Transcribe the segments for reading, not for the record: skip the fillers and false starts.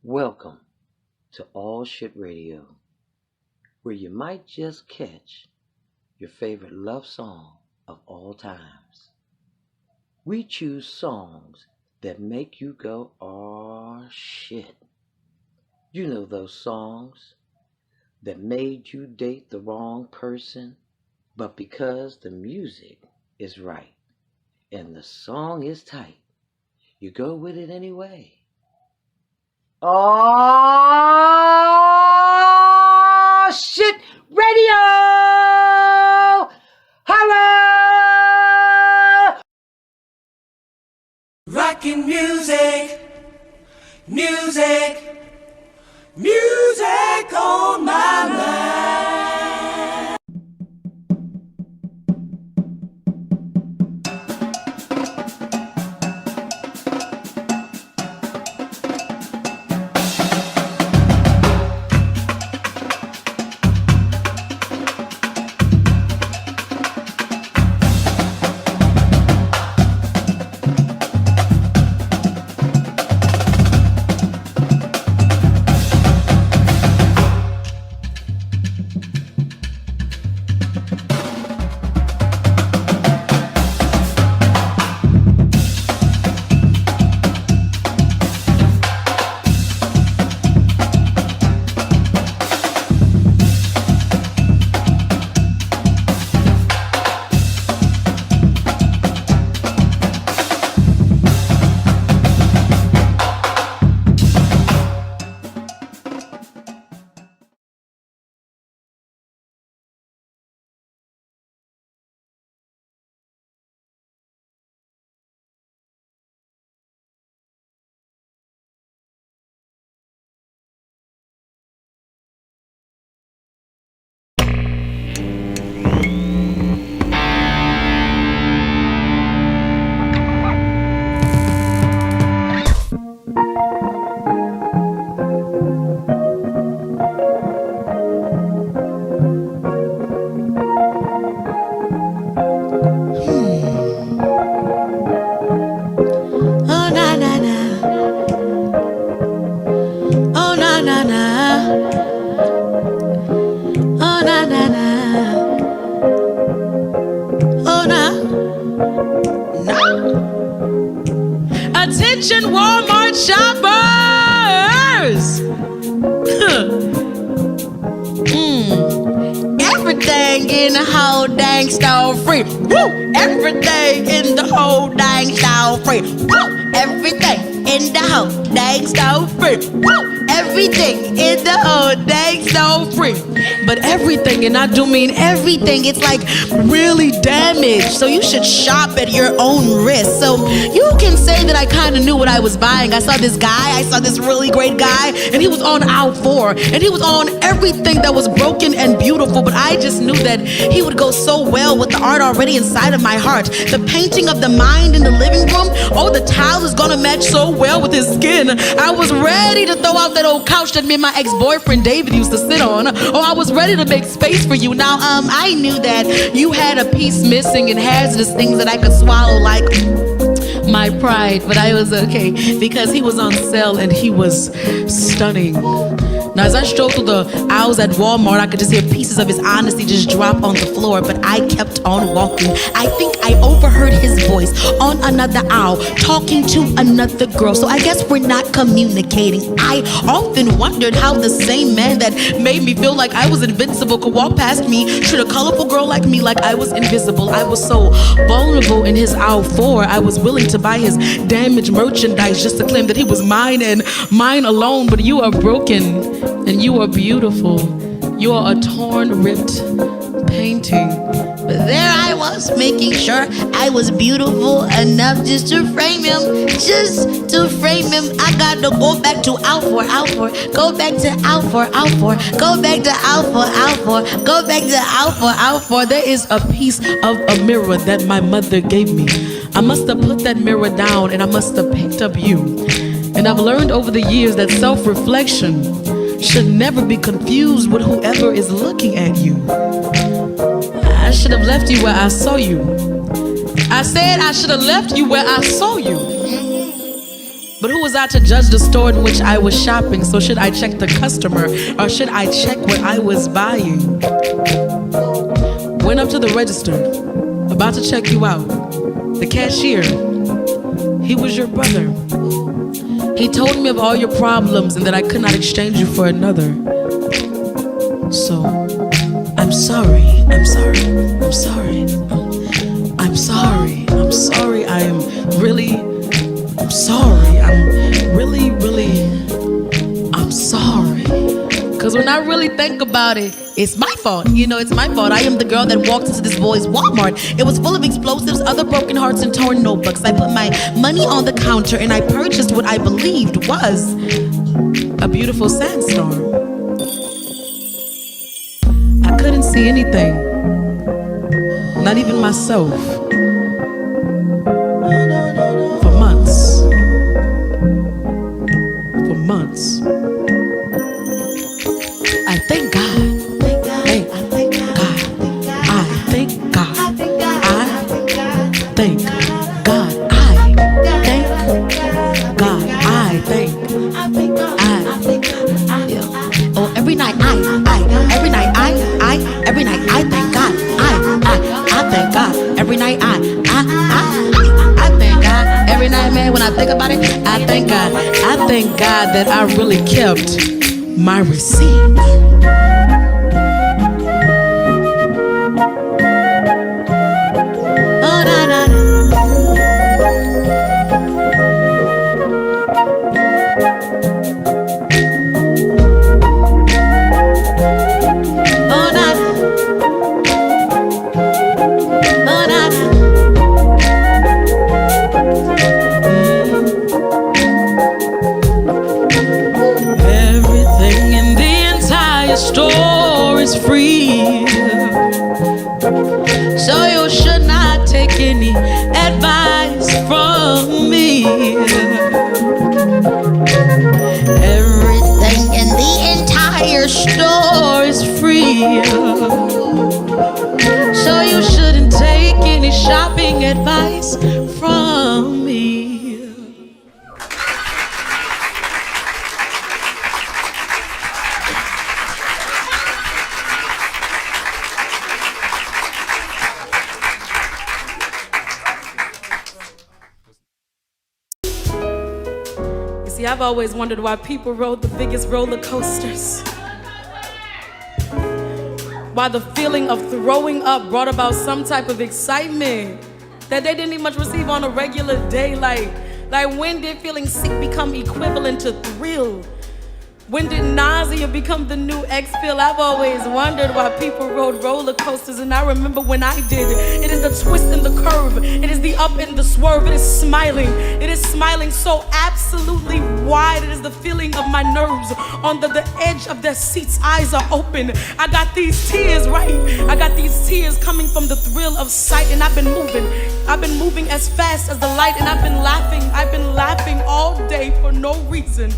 Welcome to All Shit Radio, where you might just catch your favorite love song of all times. We choose songs that make you go, "Aw, shit." You know those songs that made you date the wrong person, but because the music is right and the song is tight, you go with it anyway. Oh shit radio! Holla! Rockin' music, music, music on my mind. Attention Walmart shoppers! Everything in the whole dang store free. Woo! Everything in the whole dang store free. Woo! Everything in the whole dang store free. Woo! Everything in the whole dang store free. But everything, and I do mean everything, it's like really damaged. So you should shop at your own risk. So you can say that I kind of knew what I was buying. I saw this really great guy, and he was on aisle 4, and he was on everything that was broken and beautiful. But I just knew that he would go so well with the art already inside of my heart. The painting of the mind in the living room, oh, the tile is gonna match so well with his skin. I was ready to throw out that old couch that me and my ex-boyfriend David used to sit on. Oh, I was ready to make space for you. Now, I knew that you had a piece missing and hazardous things that I could swallow, like my pride, but I was okay because he was on sale and he was stunning. Now, as I strolled through the aisles at Walmart, I could just hear pieces of his honesty just drop on the floor, but I kept on walking. I think I overheard his voice on another aisle talking to another girl, so I guess we're not communicating. I often wondered how the same man that made me feel like I was invincible could walk past me, treat a colorful girl like me like I was invisible. I was so vulnerable in his aisle 4, I was willing to buy his damaged merchandise just to claim that he was mine and mine alone. But you are broken and you are beautiful. You are a torn, ripped painting. But there I was, making sure I was beautiful enough just to frame him. Just to frame him. I got to go back to aisle 4, go back to aisle 4, go back to aisle 4, go back to aisle 4. There is a piece of a mirror that my mother gave me. I must have put that mirror down and I must have picked up you. And I've learned over the years that self-reflection should never be confused with whoever is looking at you. I should have left you where I saw you. I said I should have left you where I saw you. But who was I to judge the store in which I was shopping? So should I check the customer or should I check what I was buying? Went up to the register, about to check you out. The cashier, he was your brother. He told me of all your problems and that I could not exchange you for another. So, I'm sorry, I'm sorry, I'm sorry. I'm sorry, I'm sorry, I'm sorry. I'm sorry. Cause when I really think about it, it's my fault. You know, it's my fault. I am the girl that walked into this boy's Walmart. It was full of explosives, other broken hearts, and torn notebooks. I put my money on the counter and I purchased what I believed was a beautiful sandstorm. I couldn't see anything, not even myself, for months. For months. I thank God. Hey, I thank God. I thank God. I thank God. I thank God. I thank. Oh, every night every night I thank God. I thank God. Every night I thank God. Every night, man, when I think about it, I thank God. I thank God that I really kept my receipt. Oh, na, na, na. Oh, na, na. Oh, na, na. Everything in the entire store is free, so you should not take any advice from me. Everything in the entire store is free, so you shouldn't take any shopping advice from me. See, I've always wondered why people rode the biggest roller coasters. Why the feeling of throwing up brought about some type of excitement that they didn't even much receive on a regular day. Like when did feeling sick become equivalent to thrill? When did nausea become the new X-pill? I've always wondered why people rode roller coasters, and I remember when I did. It is the twist and the curve. It is the up and the swerve. It is smiling. It is smiling so absolutely wide. It is the feeling of my nerves on the edge of their seats. Eyes are open. I got these tears, right? I got these tears coming from the thrill of sight, and I've been moving. I've been moving as fast as the light, and I've been laughing. I've been laughing all day for no reason,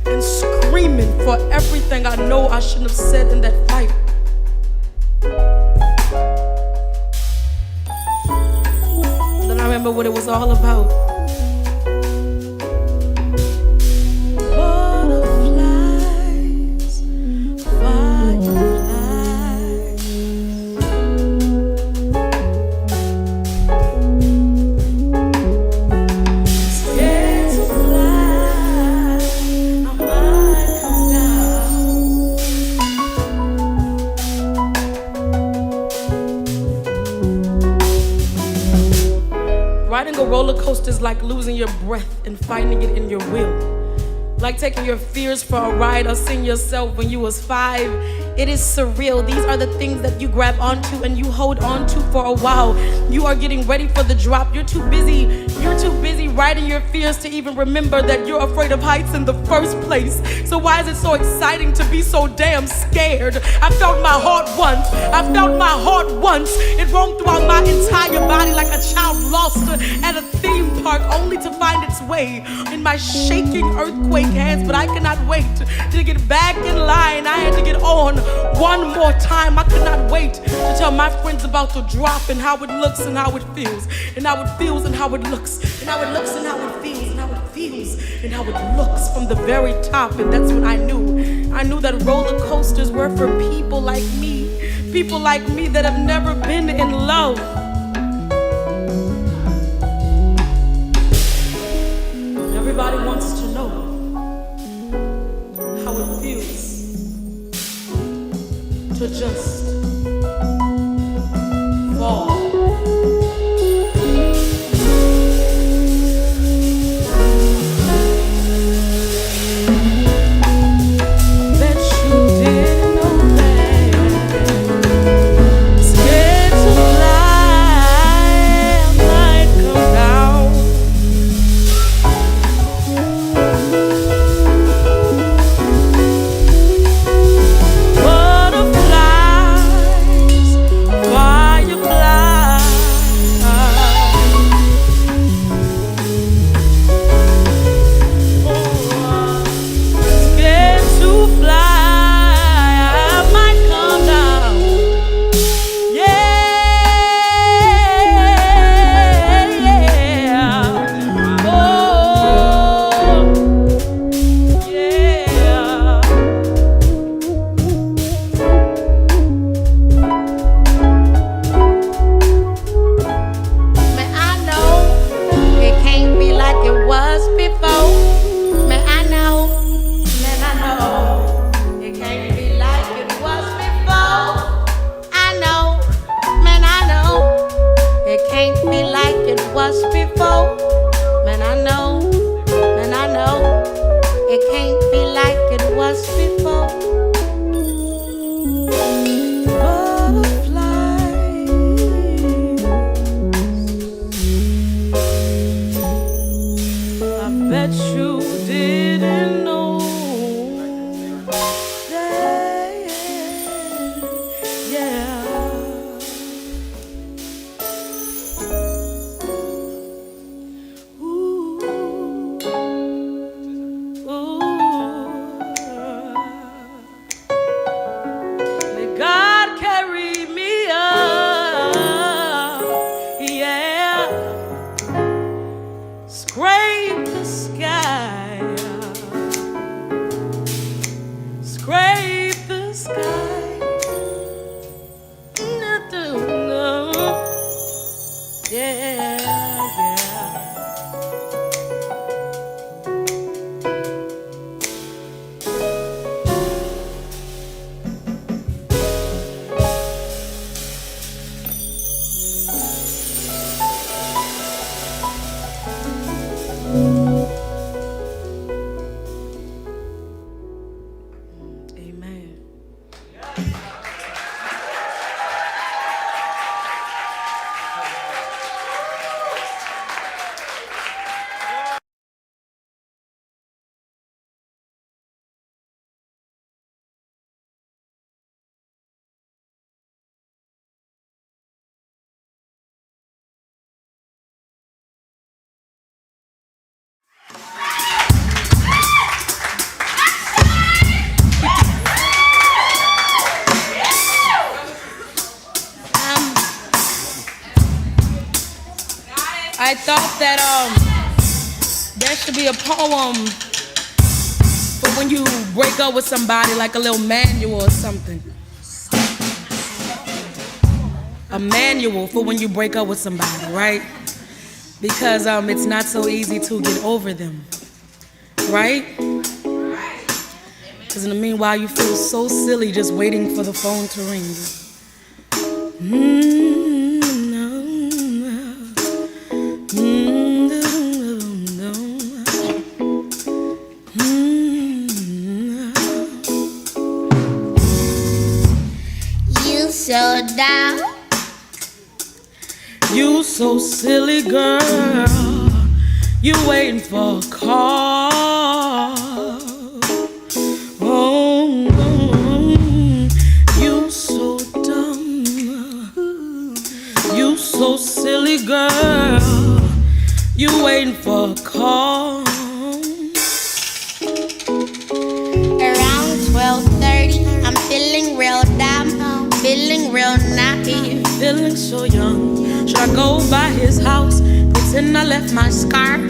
and screaming for everything I know I shouldn't have said in that fight. And then I remember what it was all about. Butterflies, fireflies. Scared to fly. Riding a roller coaster is like losing your breath and finding it in your will. Like taking your fears for a ride or seeing yourself when you was 5. It is surreal. These are the things that you grab onto and you hold onto for a while. You are getting ready for the drop. You're too busy riding your fears to even remember that you're afraid of heights in the first place. So why is it so exciting to be so damn scared? I felt my heart once. It roamed throughout my entire body like a child lost at a theme park, only to find its way in my shaking earthquake hands. But I cannot wait to get back in line. I had to get on one more time. I could not wait to tell my friends about the drop and how it looks and how it feels, and how it feels and how it looks, and how it looks and how it feels, and how it feels. feels and how it looks from the very top. And that's when I knew that roller coasters were for people like me that have never been in love. Everybody wants to know how it feels to just fall. I thought that there should be a poem for when you break up with somebody, like a little manual or something. A manual for when you break up with somebody, right? Because it's not so easy to get over them, right? Because in the meanwhile, you feel so silly just waiting for the phone to ring. You so down. You so silly, girl. You waiting for a call. You so dumb. You so silly, girl. You waiting for a call. Around 12:30, I'm feeling real dumb, feeling real naive, feeling so young. Should I go by his house, pretend I left my scarf,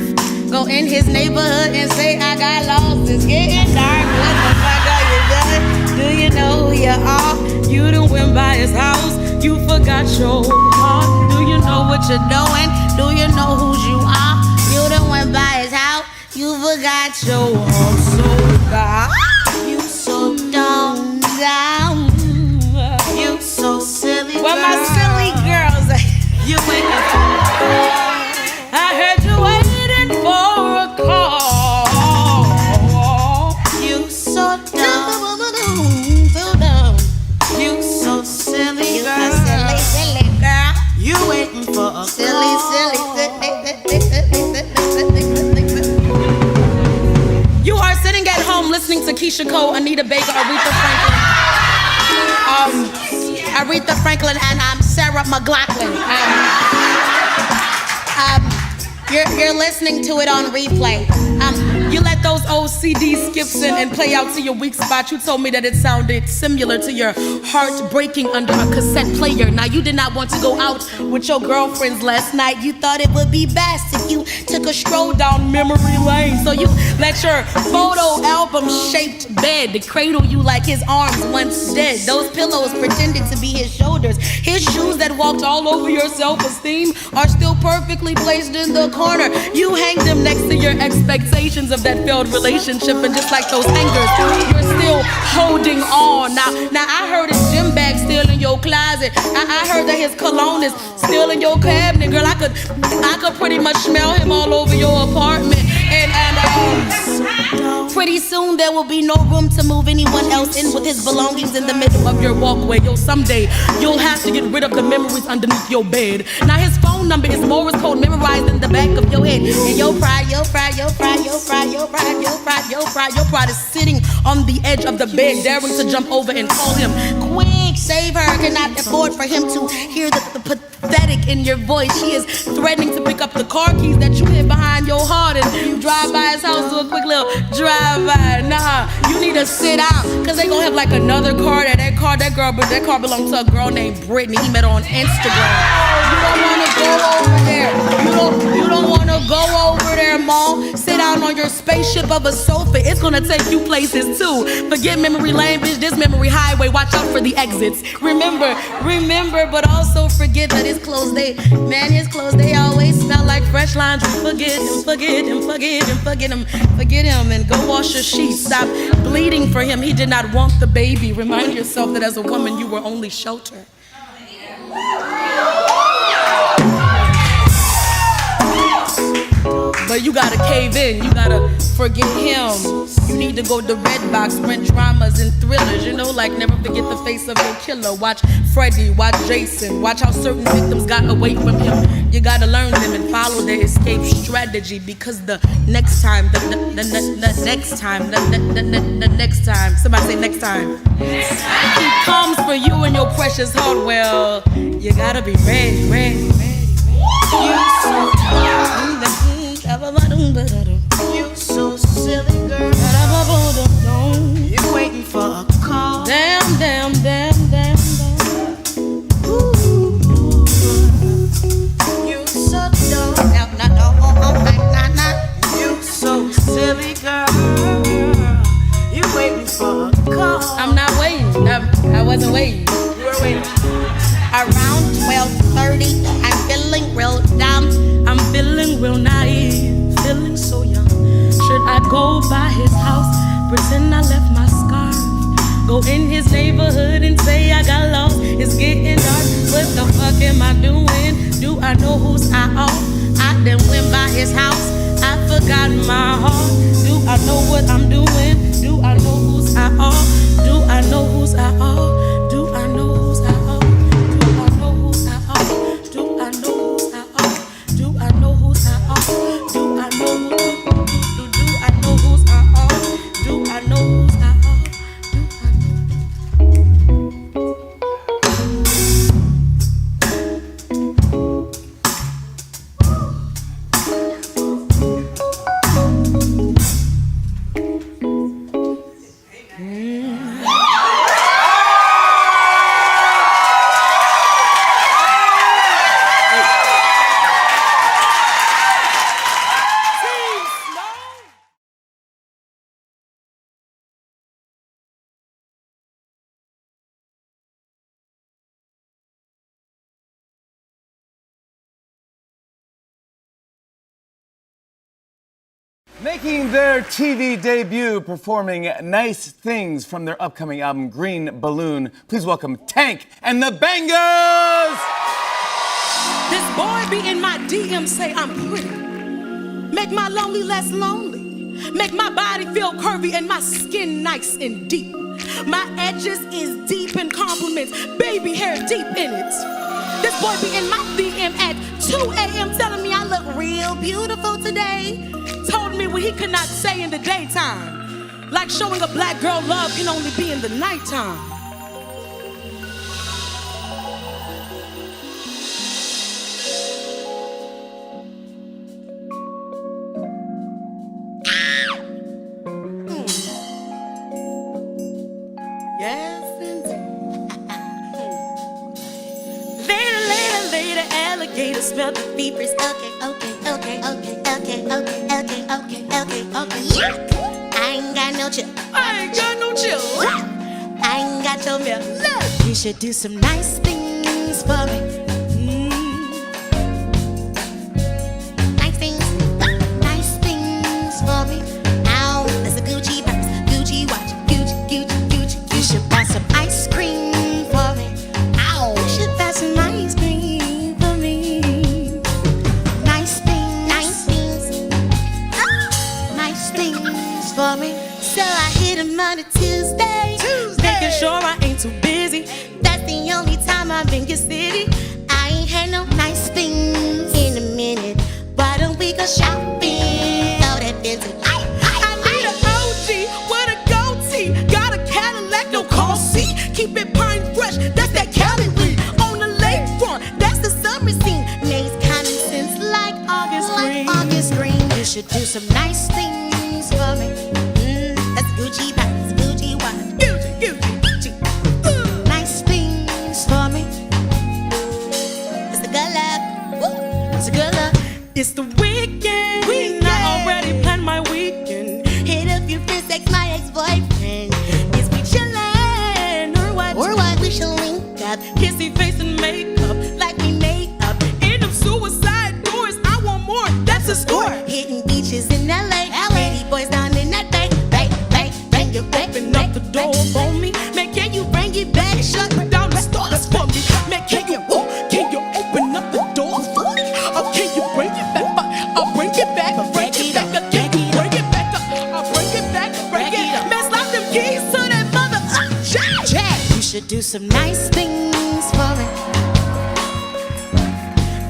Go in his neighborhood and say I got lost. It's getting dark. What the fuck are you doing? Do you know who you are? You done went by his house, you forgot your heart. Do you know what you're doing? Do you know whose you are? You done went by his house, you forgot your heart. So bad. You so dumb, dumb. You so silly. Well, my silly girls, you waiting for a call. I heard you waiting for a call. You so dumb, so dumb. You so silly, girl. Silly, silly girl. You waiting for a silly, silly, You are sitting at home listening to Keisha Cole, Anita Baker, Aretha Franklin, and I'm Sarah McLachlan. You're listening to it on replay. You let those old CDs skips in and play out to your weak spot. You told me that it sounded similar to your heart breaking under a cassette player. Now, you did not want to go out with your girlfriends last night. You thought it would be best if you took a stroll down memory lane. So you let your photo album shaped bed cradle you like his arms once dead. Those pillows pretended to be his shoulders. His shoes that walked all over your self-esteem are still perfectly placed in the corner. You hang them next to your expectations of that failed relationship, and just like those hangers, you're still holding on. Now I heard his gym bag still in your closet. I heard that his cologne is still in your cabinet. Girl, I could pretty much smell him all over your apartment. And pretty soon there will be no room to move anyone else in with his belongings in the middle of your walkway. Someday you'll have to get rid of the memories underneath your bed. Now his phone number is Morse code memorized in the back of your head. And your pride is sitting on the edge of the bed, daring to jump over and call him. Quick, save her. Cannot afford for him to hear the pathetic in your voice. She is threatening to pick up the car keys that you hid behind your heart and drive by his house to a quick little drive-by. Nah, you need to sit out, cause they gonna have like another car. That car belonged to a girl named Brittany. He met her on Instagram. You don't wanna go over there. You don't wanna go over there, Mom. Sit down on your spaceship of a sofa. It's gonna take you places too. Forget memory lane, bitch. This memory highway. Watch out for the exits. Remember, but also forget that his clothes, they always smell like fresh laundry. Forget him, and go wash your sheets. Stop bleeding for him. He did not want the baby. Remind yourself that as a woman, you were only shelter. But you gotta cave in, you gotta forget him. You need to go to Redbox, rent dramas and thrillers. Like never forget the face of your killer. Watch Freddy, watch Jason, watch how certain victims got away from him. You gotta learn them and follow their escape strategy, because the next time, somebody say next time. He comes for you and your precious heart. Well, you gotta be ready. You so you so silly, girl. You waiting for a call. Damn. Ooh. You so dumb. No. You so silly, girl. You waiting for a call. I'm not waiting. I wasn't waiting. You were waiting. Around 12:30, I'm feeling real dumb. I'm feeling real naive, feeling so young. Should I go by his house, pretend I left my scarf? Go in his neighborhood and say I got lost? It's getting dark, what the fuck am I doing? Do I know whose I are? I done went by his house, I forgot my heart. Do I know what I'm doing? Do I know whose I are? Do I know whose I are? Do I know whose I are? Making their TV debut, performing Nice Things from their upcoming album Green Balloon, please welcome Tank and the BANGAS! This boy be in my DM say I'm pretty. Make my lonely less lonely. Make my body feel curvy and my skin nice and deep. My edges is deep in compliments, baby hair deep in it. This boy be in my DM at 2 a.m. telling me I look real beautiful today. Told me what he could not say in the daytime. Like showing a black girl love can only be in the nighttime. Yes, indeed. Later, alligator smell the fevers. Okay. I ain't got no chill. I ain't got your milk. Look, you should do some nice things for me. Nice things for me. Ow, that's a Gucci purse, Gucci watch, Gucci. You should buy some ice cream for me. Ow, you should buy some ice cream for me. Nice things for me. So I hit him on a Tuesday, making sure I ain't too busy. That's the only time I'm in your city. I ain't had no nice things in a minute. Why don't we go shopping? Throw that vintage. I need an OG with a goatee. Got a Cadillac, no car seat. Keep it pine fresh, that's that Cali weed. On the lakefront, that's the summer scene. Names common sense like August Green. You should do some nice things for me. That's Gucci pants, Gucci watch, Gucci. Nice things for me. It's the good luck. It's the good luck. It's the weekend. I already planned my weekend. Hit up your friends, ex my ex-boyfriend. Is we chillin' or what? We should link up. Kissy face and makeup like we made up. In them suicide doors, I want more. That's a score. Hitting beaches in LA. Pretty boys down in that bay. You open up the door for me. Man, can you bring it back? Shut down the stars for me. Man, can you open up the door for me? Or can you bring it back? I'll bring it back. Bring it back. Can you bring it back up? I'll bring it back. Bring it. Man, slap them keys to that mother. Jack. You should do some nice things for me.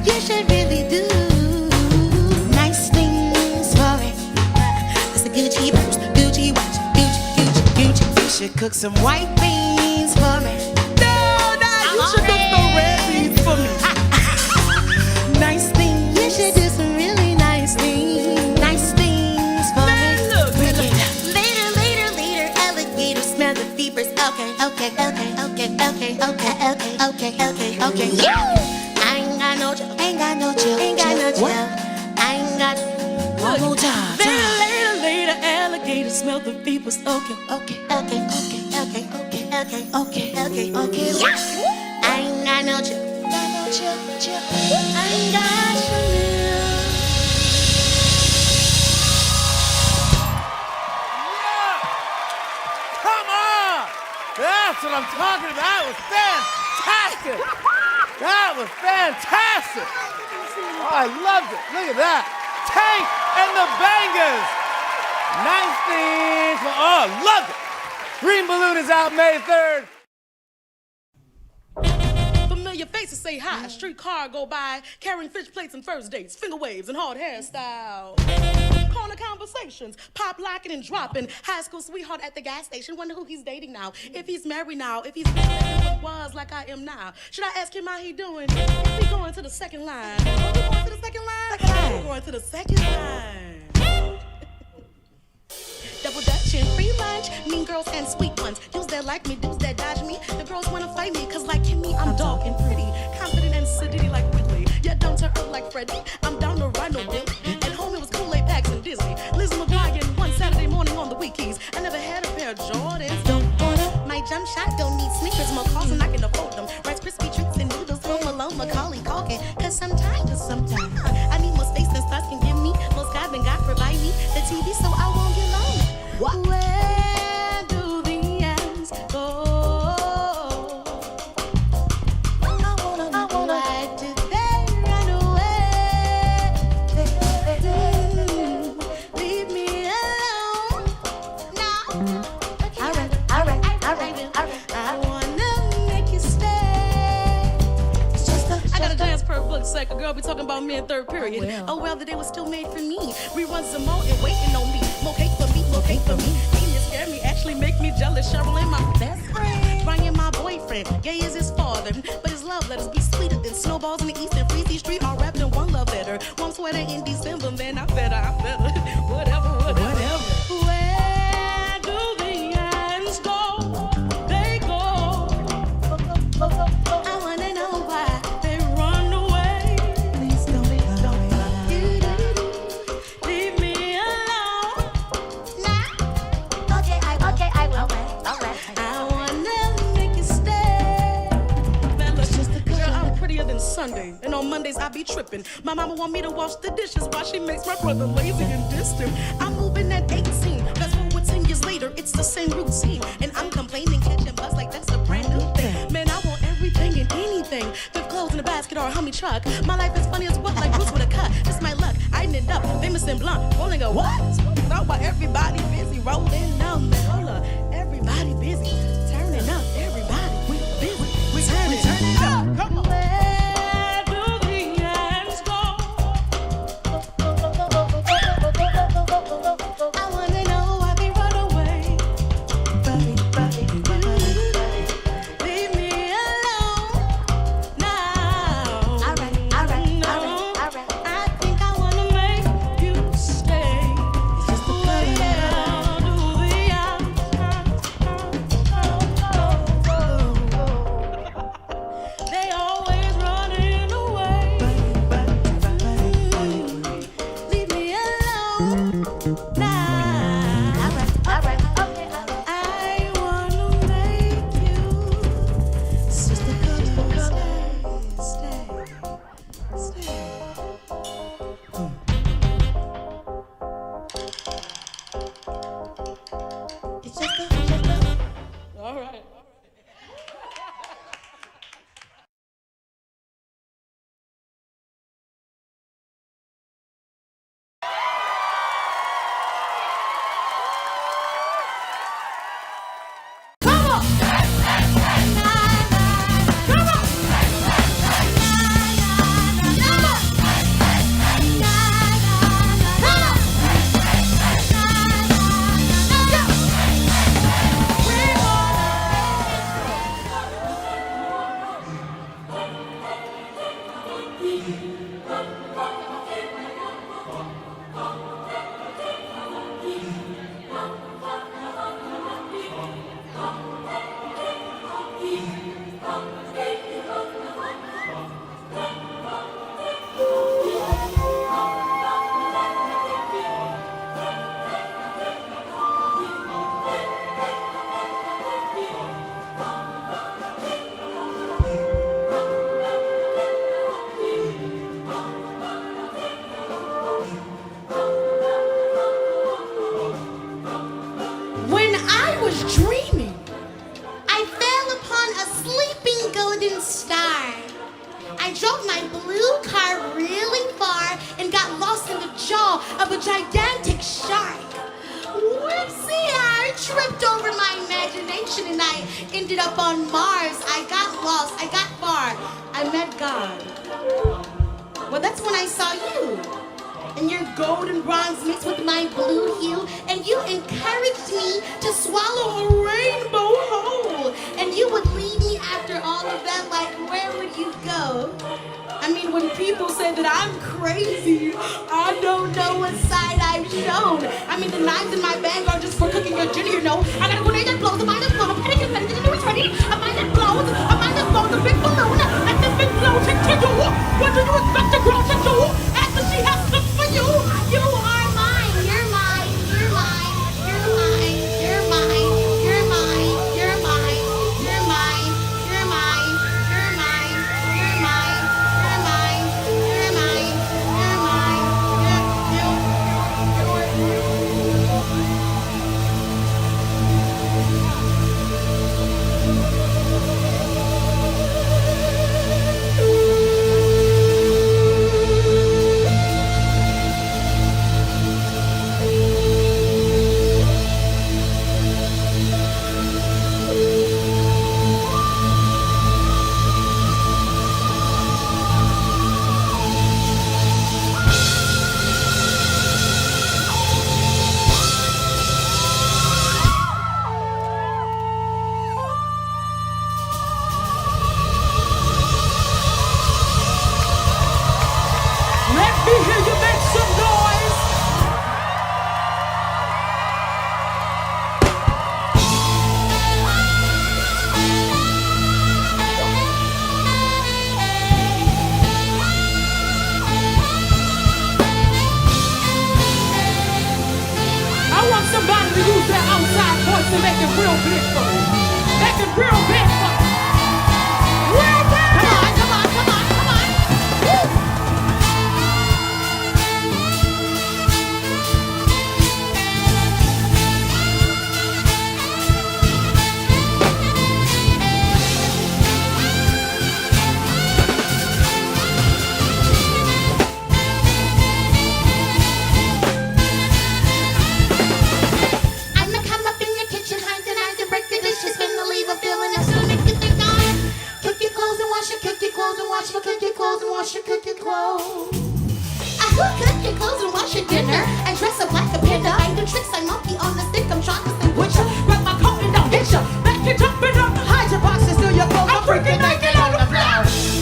You should really do nice things for me. It's a Gucci purse, Gucci watch. You should cook some white beans for me. No, you should cook some red beans for me. Nice things. You should do some really nice things. Nice things for me. Look. Later, alligator smell the fevers. Okay. I ain't got no chill. I ain't got one more time. Later, alligator smell the fevers. Okay. I ain't got no chill. I ain't got chill. Come on! That's what I'm talking about. That was fantastic! That was fantastic! Oh, I loved it. Look at that. Tank and the BANGAS. Nice things. Oh, loved it. Green Balloon is out May 3rd. Familiar faces say hi. Street car go by, carrying fish plates and first dates, finger waves and hard hairstyle. Corner conversations, pop locking and dropping. High school sweetheart at the gas station. Wonder who he's dating now. If he's married now. If he's what was like I am now. Should I ask him how he doing? Is he going to the second line? Going to the second line? Going to the second line. Double Dutch and free lunch. Mean girls and sweet ones. Dudes that like me, dudes that dodge me. The girls wanna fight me, cause like Kimmy, I'm dark and pretty. Confident and sedity like Whitley. Yeah, down to earth like Freddie. I'm down to ride no dick. At home it was Kool-Aid packs and Disney. Lizzie McGuire one Saturday morning on the Wikis. I never had a pair of Jordans. Don't order my jump shot, don't need sneakers. More calls and I can afford them. Rice Krispie treats and noodles from Malone, Macaulay Culkin. Cause sometimes I need more space than stars can give me. Most God than God provide me. The TV sec, a girl be talking about me in third period. Oh well, the day was still made for me. Reruns some more and waiting on me. More cake for me, more cake for me. Genius scare me, actually make me jealous. Cheryl ain't my best friend. Ryan, my boyfriend, gay is his father, but his love letters be sweeter than snowballs in the east and Freezy Street, all wrapped in one love letter. Warm sweater in December, man, I better. Whatever. Where do the ants go? They go. I wanna know why they run away. Please don't leave me alone. Nah. Okay, I will. Alright. I wanna make you stay. Fellas, just a girl, I'm prettier than Sunday, and on Mondays I be tripping. My mama want me to wash the dishes while she makes my brother lazy and distant. I'm moving at 18. Fast forward 10 years later, it's the same routine, and I'm complaining, catching buzz like that's a brand new thing. Man, I want everything and anything. Thrift clothes in a basket or a Hummy truck. My life is funny as what, like Bruce with a cut. It's my luck. I ended up famous and blunt, rolling a what? Thought about everybody busy rolling up, man. Hold up, everybody busy turning up. Everybody we busy, we turning up. Come on. Where do the ants go? I wanna know why they run away. Leave me alone now. Alright. I think I wanna make you stay. Where do the ants? They always running away. Leave me alone now. Alright. Okay. I wanna make you stay. It's just a All right. When I was dreaming, I fell upon a sleeping golden star. I drove my blue car really far and got lost in the jaw of a gigantic shark. Whoopsie, I tripped over my imagination and I ended up on Mars. I got lost, I got far, I met God. Well, that's when I saw you. And your golden bronze mixed with my blue hue, and you encouraged me to swallow a rainbow whole. And you would leave me after all of that, like, where would you go? I mean, when people say that I'm crazy, I don't know what side I've shown. I mean, the knives in my bag are just for cooking your dinner, you know. I gotta go to that blows, a mind that blows, I'm gonna get ready, the dinner is ready. A mind that blows, a big balloon, and this big blow to do. What do you expect a girl to do? After she has cooked for you, you are mine, you're mine, you're mine, you're mine, you're mine, you're mine, you're mine, you're mine, you're mine, you're mine, you're mine, you're mine, you're mine, you're mine, you're wash my cooking clothes and wash your cooking clothes. I cook your clothes and wash your dinner and dress up like a panda. I do tricks like monkey on the stick. I'm trying to stay with ya. Grab my coat and don't hit ya. Back it up and up. Hide your box and steal your clothes. I'm freaking naked on the floor.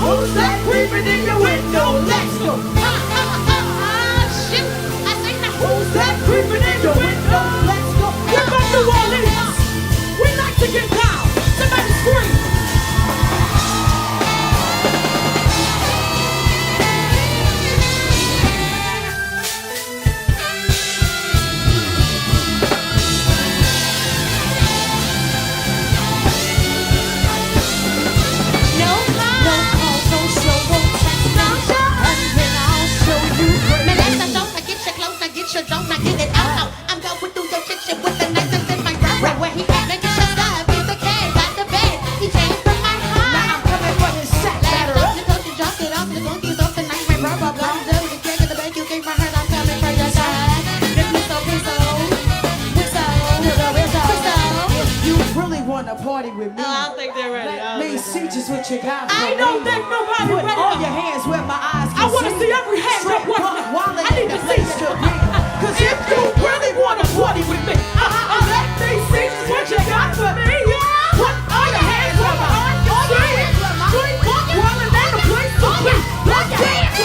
Who's that creeping in your window? Let's go. Shit. I say now. Who's that creeping in your window? Let's go. We're from New Orleans. We like to get down. Somebody scream. Don't I get it out? I'm going through your kitchen with the nicest in my rap. Where he at? Make it shut up. He's the cat, got the bed. He came from my heart. Now I'm coming for his sack. You told you dropped it off. You're going through something like my blah blah blah. The cake in the bank you came from her. I'm coming for your side. This whistle. You really want to party with me? No, I don't think they're ready. Let me see just what you got. I don't think nobody Put ready. all your hands where my eyes can I want to see every hand up. I need to see you. Cause if you really want to party with me, let me see just what you got for me. Put all your hands where my eyes can see. Street punk, wildin' ain't a place to be. Let's dance.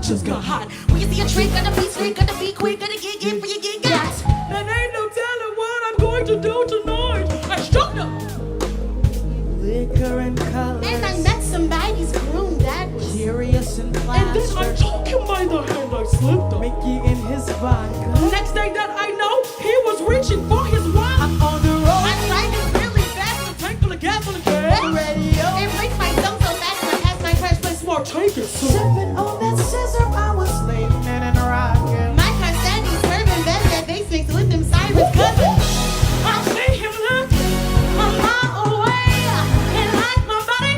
Just got hot. When you see a trick, gotta be slick, gotta be quick, gotta get in for your get got. There ain't no telling what I'm going to do tonight. I struck them. Liquor and colors. And I met somebody's groom that was Curious and And then I plastic. took him by the hand, I slipped up. Mickey in his vodka. Next day that I know, he was reaching for his wallet. I'm on the road. I'm driving really fast, A tank full of gas on the gas. Radio. it breaks my thumb so fast I passed my first place. More take it, so. Sipping on that scissor, I was sleeping and rocking. My car standing swerving best that they mixed with them sirens cousins. I see him look a mile away. He like my body,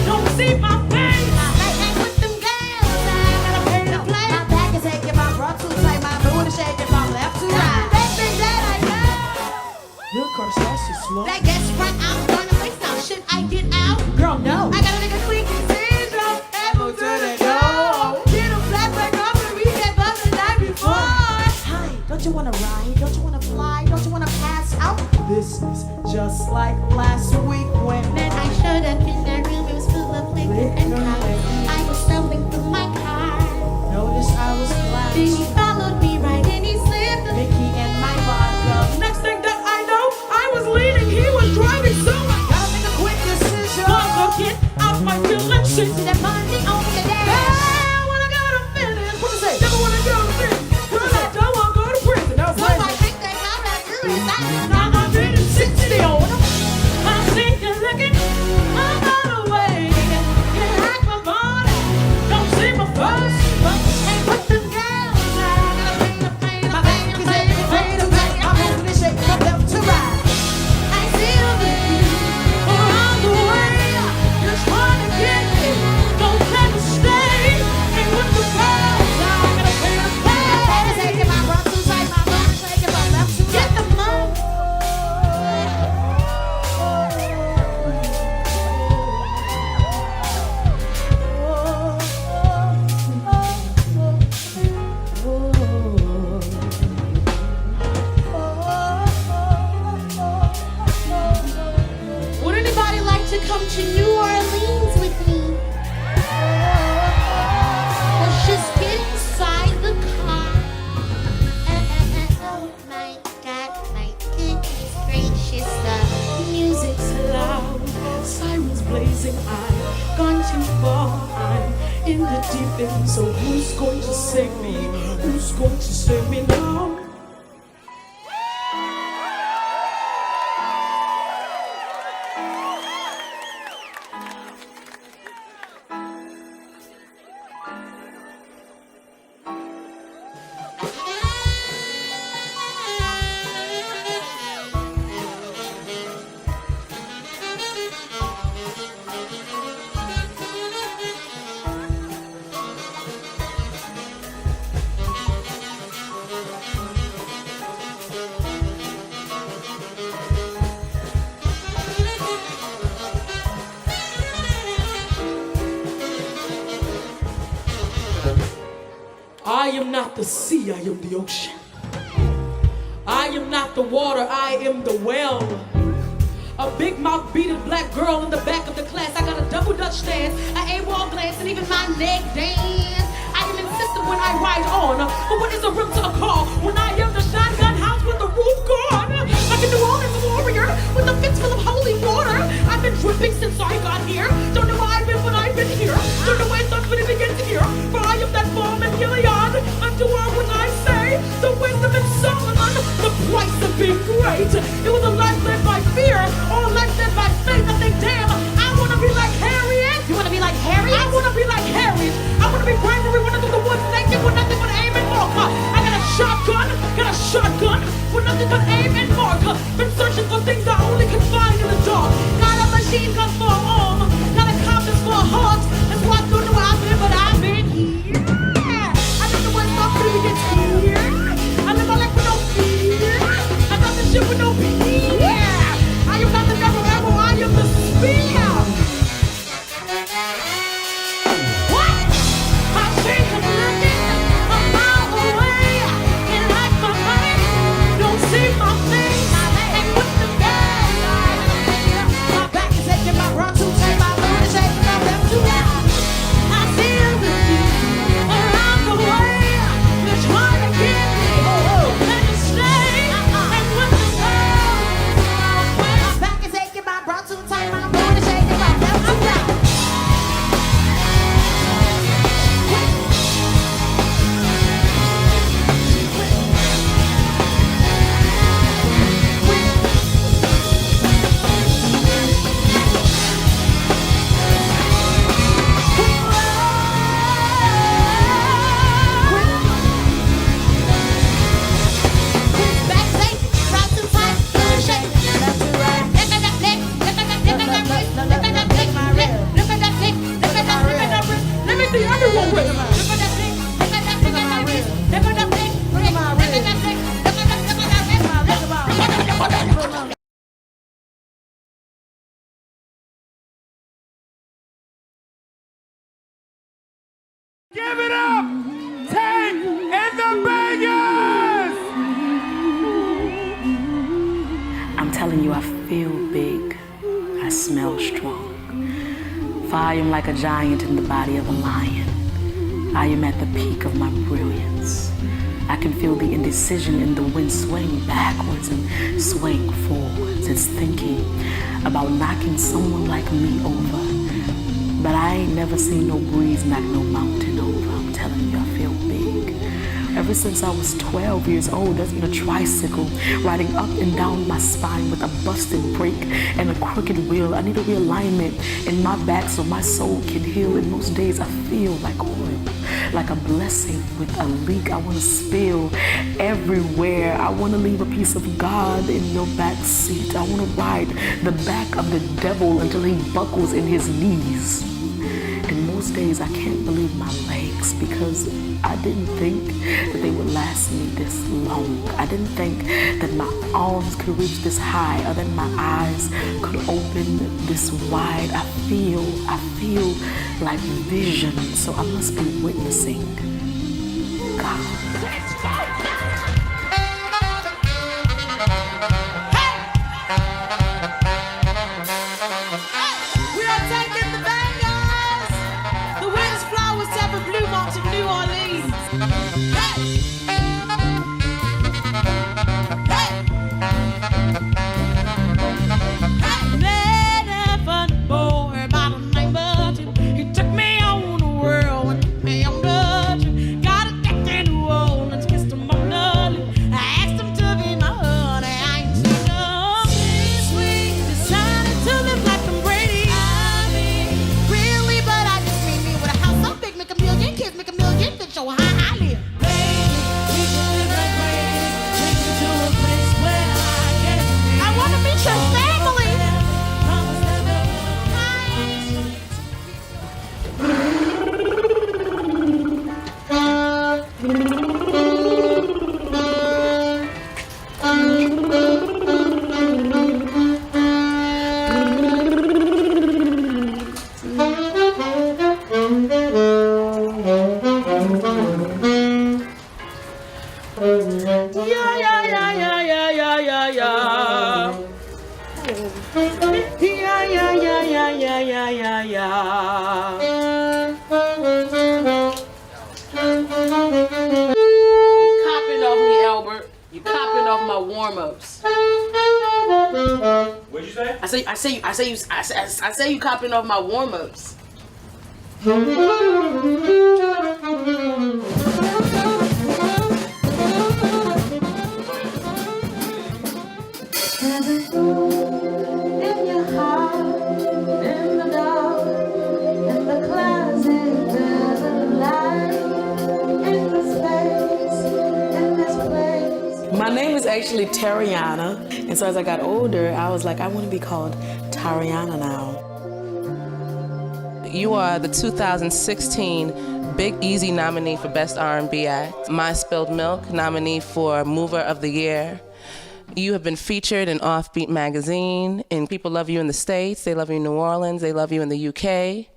don't see my face. Like with them girls, I gotta pay to play. My back is aching, my bra too tight, my booty shaking from left to right. Baby, that I know. Your car starts to slow. That gets front out, run away, now should I get out? Girl, no. I got a nigga quick and syndrome. Go to the door. Get a flat back off and we get Don't you wanna ride? Don't you wanna fly? Don't you wanna pass out? This is just like last week when I showed up in the room, it was full of liquor and colors. I was stumbling through my car. notice I was glad. Then he followed me right and he slipped Mickey and my vodka. Next thing that I know, I was leading, he was driving, so I gotta make a quick decision. Wanna get out my feelings. to the Monday on the day. Hey, when I gotta finish, what you say? Never wanna go to prison, 'cause I don't wanna go to prison. No, So I think that how to do is I now I'm reading 60 on them. I'm thinking, looking, I'm on the way. You like my body, don't see my face. and put them down. My back is aching, pain to pain. I'm moving and shaking from left to right. I still with you. Around the way, you're trying to get me. Don't let me stay. And with the girls, I gotta pay the price. Taking my breath to take my breath, taking my left to get the money. Would anybody like to come to New Orleans with me? Let's just get inside the car. Oh my God, my goodness gracious, the music's loud. Sirens blazing, I've gone too far. I'm in the deep end, so who's going to save me? Who's going to save me now? I am not the sea, I am the ocean. I am not the water, I am the well. A big mouth beating black girl in the back of the class. I got a double Dutch stance, an AWOL glance, and even my leg dance. I am insistent when I ride on, but what is a rim to a car when I am the shotgun house with the roof gone? I can do all as a warrior with a fist full of holy water. I've been dripping since I got here. Don't know why I've been, but I've been here. Don't know when it's really begin to hear. For I am that bomb in Gilead. Unto her when I say the wisdom in Solomon, the price of being great. It was a life led by fear or a life led by faith. I think, damn, I wanna be like Harriet. You wanna be like Harriet? I wanna be like Harriet. I wanna be bravery, wanna do the woods naked with nothing but aim and mark. I got a shotgun with nothing but aim and mark. Been searching for things I only can find in the dark. Got a machine gun for an arm, got a compass for a heart. That's why I don't know where I've been, but I've been here. I don't know what's up till you get here. I live my life with no fear. I got the shit with no fear. I am not the devil, I am the spear. What? I see him looking a mile away. He like my money, don't see my face. And with the gun, my back is aching, my run too tight, my mood is shaking, my left too loud. I deal with you around the way. You're trying to get me, let me stay. And with the gun, My back is aching, my bra too tight, my mood is shaking, my left too loud. Back is aching, bra too tight, mood is shaking, left to right. Look at that flick, look at that flick, look at that flick, look at that flick, look at that flick, look at that flick, look at that wrist. let me see everyone with it. Look at that flick, look at that flick, look at that wrist. Look at that flick, look at that flick, look at that flick, look at that wrist. Give it up! Tank and the BANGAS! For I am like a giant in the body of a lion. I am at the peak of my brilliance. I can feel the indecision in the wind swaying backwards and swaying forwards. It's thinking about knocking someone like me over. But I ain't never seen no breeze knock no mountain over. I'm telling you, I feel big. Ever since I was 12 years old, there's been a tricycle riding up and down my spine with a busted brake and a crooked wheel. I need a realignment in my back so my soul can heal. And most days I feel like oil, like a blessing with a leak I want to spill everywhere. I want to leave a piece of God in your back seat. I want to ride the back of the devil until he buckles in his knees. And most days I can't believe my legs because I didn't think that they would last me this long. I didn't think that my arms could reach this high or that my eyes could open this wide. I feel like vision, so I must be witnessing God. We are taking the BANGAS. The wind's flowers ever bloom on to New Orleans. Hey! Hey! Never more about a name but you. He took me on the world and took me on the trip. Got a deck in New Orleans, kissed him on the lip. I asked him to be my honey, I ain't seen no sweet. Decided to live like I'm Brady. I mean, really, but I just mean me with a house so big, make a million kids, make a million fit, show how I live. I want to meet your family. What'd you say? I say you copying off my warm-ups. My name is actually Tariana, and so as I got older, I was like, I want to be called Tariana now. You are the 2016 Big Ezee nominee for Best R&B Act, My Spilled Milk nominee for Mover of the Year. You have been featured in Offbeat magazine, and people love you in the States, they love you in New Orleans, they love you in the UK.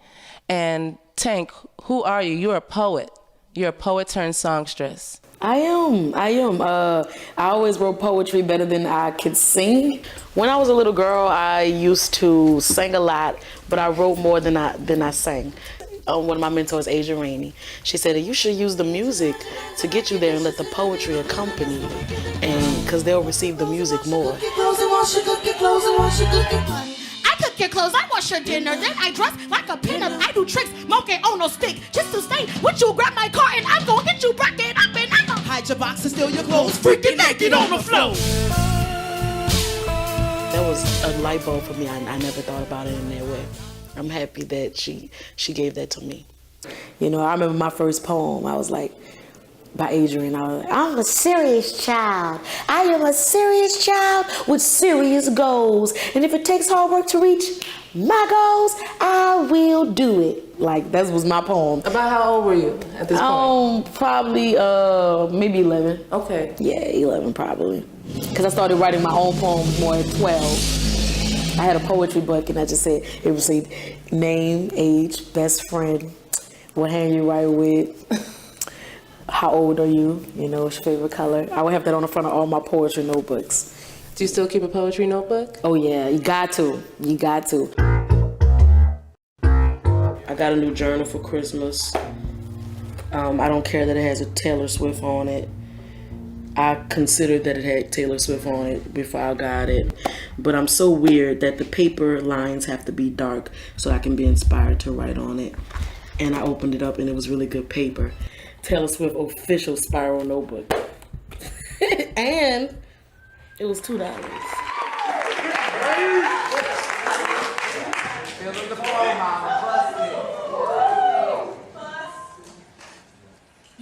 And Tank, who are you? You're a poet. You're a poet turned songstress. I am. I always wrote poetry better than I could sing. When I was a little girl, I used to sing a lot, but I wrote more than I sang. One of my mentors, Asia Rainey, she said that you should use the music to get you there and let the poetry accompany you, and because they'll receive the music more. I cook your clothes, I wash your dinner, then I dress like a pinup. I do tricks, monkey on no stick, just to stay with you. Grab my car and I'm gonna get you bracket up and I'm gonna hide your box and steal your clothes, freaking naked on the floor. That was a light bulb for me. I never thought about it in that way. I'm happy that she gave that to me. You know, I remember my first poem. I was like, by Adrian, I was like, I'm a serious child. I am a serious child with serious goals. And if it takes hard work to reach my goals, I will do it. Like, that was my poem. About how old were you at this point? Probably maybe 11. Okay. Yeah, 11 probably. Because I started writing my own poems more at 12. I had a poetry book and I just said, it would say name, age, best friend, what hand you write with, how old are you, you know, what's your favorite color. I would have that on the front of all my poetry notebooks. Do you still keep a poetry notebook? Oh yeah, you got to. You got to. got a new journal for Christmas. I don't care that it has a Taylor Swift on it. I considered that it had Taylor Swift on it before I got it. But I'm so weird that the paper lines have to be dark so I can be inspired to write on it. And I opened it up and it was really good paper. Taylor Swift official spiral notebook. And it was $2.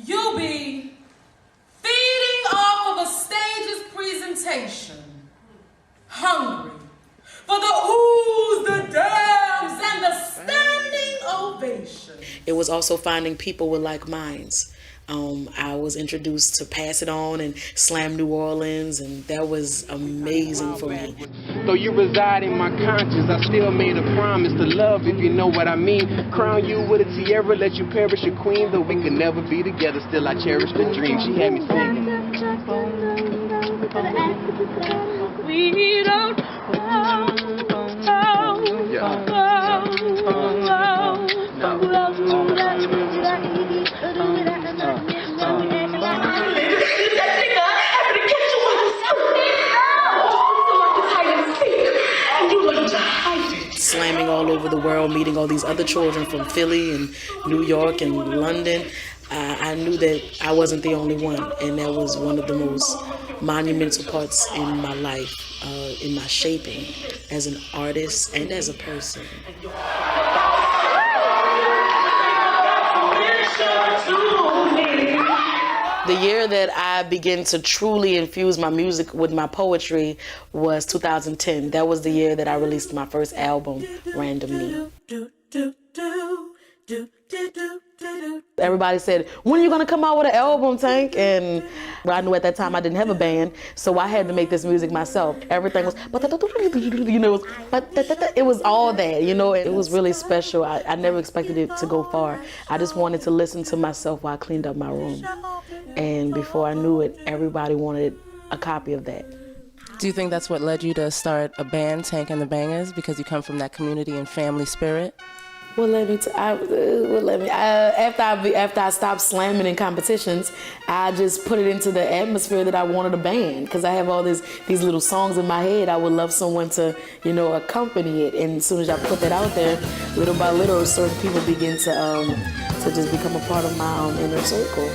You'll be feeding off of a stage's presentation, hungry for the oohs, the dams, and the standing ovation. It was also finding people with like minds. I was introduced to Pass It On and Slam New Orleans, and that was amazing for me. Though you reside in my conscience, I still made a promise to love, if you know what I mean. Crown you with a tiara, let you perish your queen. Though we could never be together, still I cherish the dream. She had me singing. We don't slamming all over the world, meeting all these other children from Philly and New York and London. I knew that I wasn't the only one, and that was one of the most monumental parts in my life, in my shaping as an artist and as a person. The year that I began to truly infuse my music with my poetry was 2010. That was the year that I released my first album, Randomly. Everybody said, when are you gonna come out with an album, Tank? And I knew at that time I didn't have a band, so I had to make this music myself. Everything was, you know, it was all that, you know. It was really special. I never expected it to go far. I just wanted to listen to myself while I cleaned up my room. And before I knew it, everybody wanted a copy of that. Do you think that's what led you to start a band, Tank and the Bangers, because you come from that community and family spirit? After I stopped slamming in competitions, I just put it into the atmosphere that I wanted a band, because I have all these little songs in my head. I would love someone to, you know, accompany it. And as soon as I put that out there, little by little, certain people begin to just become a part of my inner circle.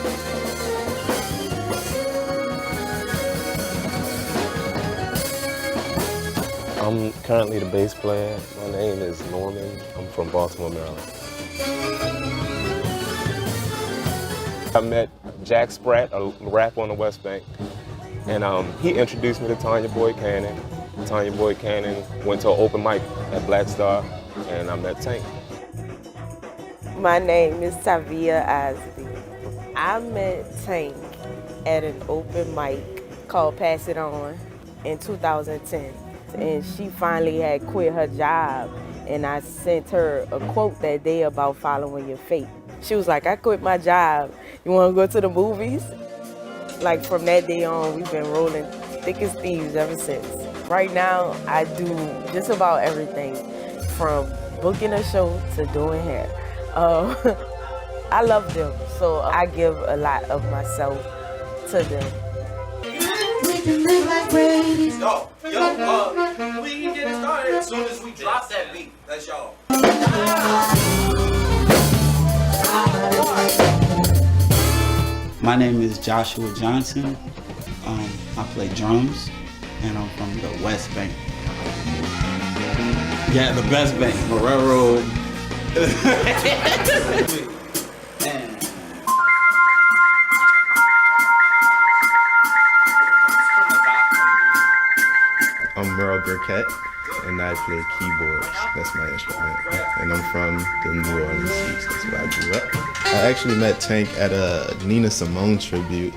I'm currently the bass player. My name is Norman. I'm from Baltimore, Maryland. I met Jack Spratt, a rapper on the West Bank, and he introduced me to Tanya Boyd Cannon. Tanya Boyd Cannon went to an open mic at Black Star, and I met Tank. My name is Tavia Ezee. I met Tank at an open mic called Pass It On in 2010. And she finally had quit her job, and I sent her a quote that day about following your fate. She was like, I quit my job. You want to go to the movies? Like, from that day on, we've been rolling thick as thieves ever since. Right now, I do just about everything, from booking a show to doing hair. I love them, so I give a lot of myself to them. Yo, we can get it started as soon as we drop that beat. That's y'all. My name is Joshua Johnson. I play drums, and I'm from the West Bank. Yeah, the best bank, Railroad. I'm Merle Burkett, and I play keyboards. That's my instrument. And I'm from the New Orleans East. That's where I grew up. I actually met Tank at a Nina Simone tribute,